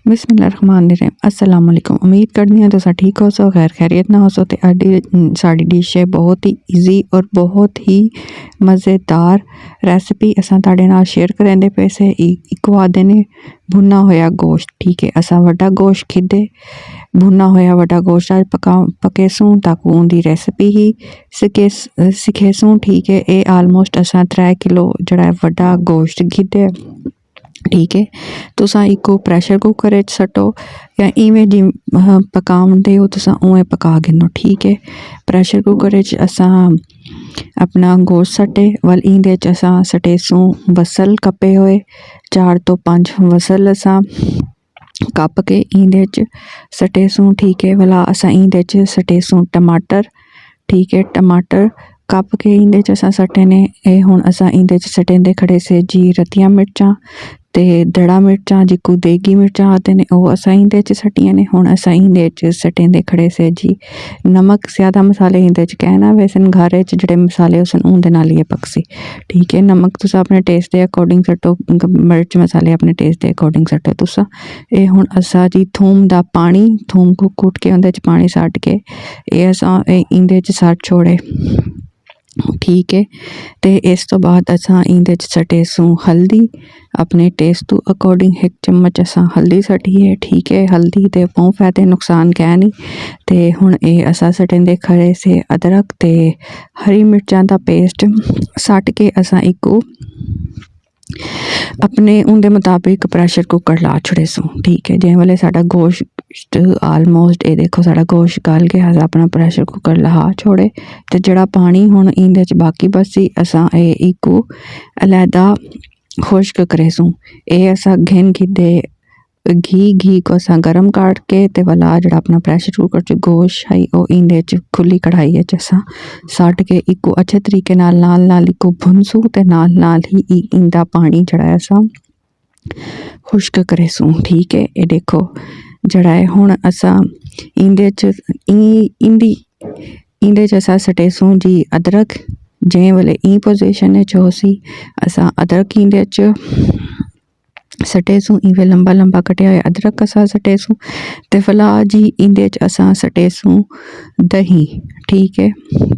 बिस्मिल्लाहिर्रहमानिर्रहीम अस्सलाम वालेकुम। उम्मीद करनी है तुसा ठीक हो सो, खैर खैरियत ना हो सो। तो साड़ी डिश है बहुत ही ईजी और बहुत ही मज़ेदार रेसिपी असां तुहाडे नाल शेयर करेंदे पे से। इको आदे ने भुना होया गोश्त, ठीक है। असां वड्डा गोश्त खिदे भुना होया वड्डा गोश्त आज पकेसूं ताकू उंदी रेसिपी ही सिखेसूं, ठीक है। ये आलमोस्ट असां 3 किलो जड़ा वड्डा गोश्त खिदे, ठीक है। तुसा इको प्रेशर कुकर सटो या इवें जी पकाउंदे हो तुसा उवें पका गिनो, ठीक है। प्रेशर कुकर असां अपना गोश्त सटे वल इंदे असां सटेसूं बसल कपे होए 4 तो 5 बसल असां कप के इंदे सटेसूं, ठीक है। वला असां इंदे सटेसूं टमाटर, ठीक है। टमाटर कप के इंदे असां सटे ने हुण असां इंदे सटेंदे खड़े से जी रतियां मिर्चां ते दड़ा मिर्चां जिकू देगी मिर्चां आते ने वो असां इंदे सटियां ने। हुण असां इंदे सटेंदे खड़े से जी नमक, ज़्यादा मसाले इंदे कहना वैसन घरे जड़े मसाले उसन उंदे नाल ये पकसी, ठीक है। नमक तुसा अपने टेस्ट के अकॉर्डिंग सटो, मिर्च मसाले अपने टेस्ट के अकॉर्डिंग सटो तुसा। ये हुण असां जी थूम दा पानी, थूम को कुट के उंदे पानी सट के ये असां इंदे सट छोड़े, ठीक है। ते इस तो बाद असां इंदे सटेसूं हल्दी अपने टेस्ट टू अकॉर्डिंग 1 चम्मच असां हल्दी सटी है, ठीक है। हल्दी ते पाँव फैते नुकसान कै नहीं। ते हुण ये असां सटेंदे खड़े से अदरक ते हरी मिर्चां दा पेस्ट सट के असां इको अपने उंदे मुताबिक प्रेशर कुकर ला छड़ेसूं, ठीक है। जे वाले साडा गोश्त आलमोस्ट ये देखो साडा गोश्त गल गया, अस अपना प्रेशर कुकर ला छोड़े ते जड़ा पानी हुण इंदे बाकी बसी असां इको अलहदा खुश्क करेसूं। ये असां घिन खिदे घी को असां गरम काट के ते वाला जड़ा अपना प्रेशर कुकर च गोश्त है वो इंदे खुली कढ़ाई असां सट के इको अच्छे तरीके नाल इको भुनसूं ते नाल ही इंदा पानी जड़ा असां खुश्क करेसूं, ठीक है। ये देखो जड़ा है हुण असां इंदे असां सटेसूं जी अदरक। जे वाले ई पोजीशन होसी असां अदरक इंदे सटेसूं, इवे लंबा लंबा कटिया हुआ अदरक असां सटेसूं ते फला जी इंदे असां सटेसूं दही, ठीक है।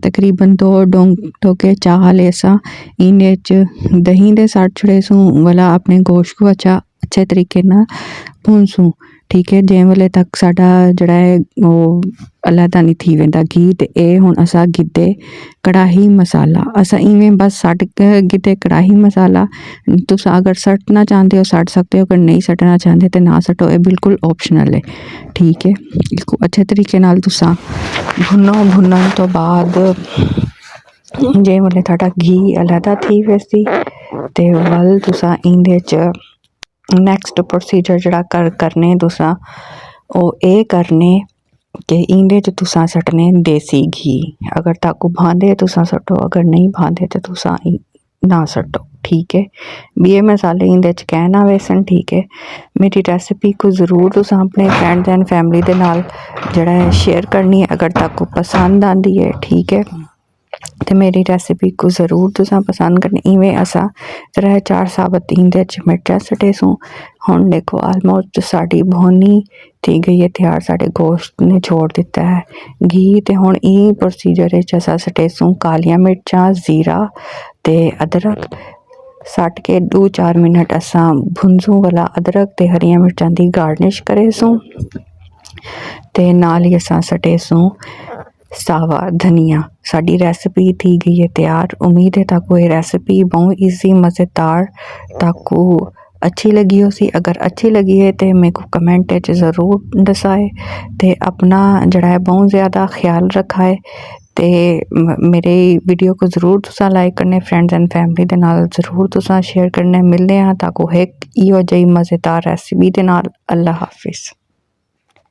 तकरीबन 2 टोके चाह ले असां इंदे दही दे सट छड़ेसूं वाला अपने गोश्त को अच्छे तरीके ना भूनसूं, ठीक है। जे वाले तक साडा जड़ा है वो अलहदा नहीं थी वेंदा घी ते ए हुण असां गिदे कड़ाही मसाला असां इवें बस सट गिदे कड़ाही मसाला। तुसा अगर सटना चाहते हो सट सकते हो, अगर नहीं सटना चाहते तो ना सटो, ये बिल्कुल ऑप्शनल है, ठीक है। इसको अच्छे तरीके नाल तुसा भुनन तो बाद जे वाले थाडा घी अलहदा थी वैसी ते वल तुसा इंदे नेक्स्ट प्रोसीजर जड़ा करने तुसा ओ ए करने कि इंदे तुसा सटने देसी घी। अगर ताकू भांदे तुसा सटो, अगर नहीं भांदे तो तुसा ना सटो, ठीक है। ये मसाले इंदे कहना वैसन, ठीक है। मेरी रेसिपी को ज़रूर तुसा अपने फ्रेंड्स एंड फैमिली दे नाल जड़ा है शेयर करनी है अगर ताकू पसंद आंदी है, ठीक है। ते मेरी रेसिपी को ज़रूर तुसा पसंद करनी। इवें असां 3-4 साबत इंदे मिर्चा सटेसूं। हुण देखो आलमोस्ट साड़ी भुनी थी गई है तैयार, साढ़े गोश्त ने छोड़ दिता है घी ते हुण ई प्रोसीजर असां सटेसूं कालियां मिर्चां, ज़ीरा ते अदरक सट के 2-4 मिनट असां भुनसूं वाला अदरक ते हरियां मिर्चां दी गार्निश करेसूं ते नाल ही असां सटेसूं सावा धनिया। साड़ी रेसिपी थी गई है तैयार। उम्मीद है ताकू ये रेसिपी बहुत ईजी मज़ेदार ताकू अच्छी लगी हो सी। अगर अच्छी लगी है तो मेरे को कमेंट ज़रूर दसाए ते अपना जड़ा है बहुत ज़्यादा ख्याल रखा है ते मेरे वीडियो को ज़रूर तुसा लाइक करने, फ्रेंड्स एंड फैमिली दे नाल ज़रूर तुसा शेयर करने। मिलने हैं ताकू एक इहो जही मज़ेदार रेसिपी दे नाल। अल्लाह हाफिज़।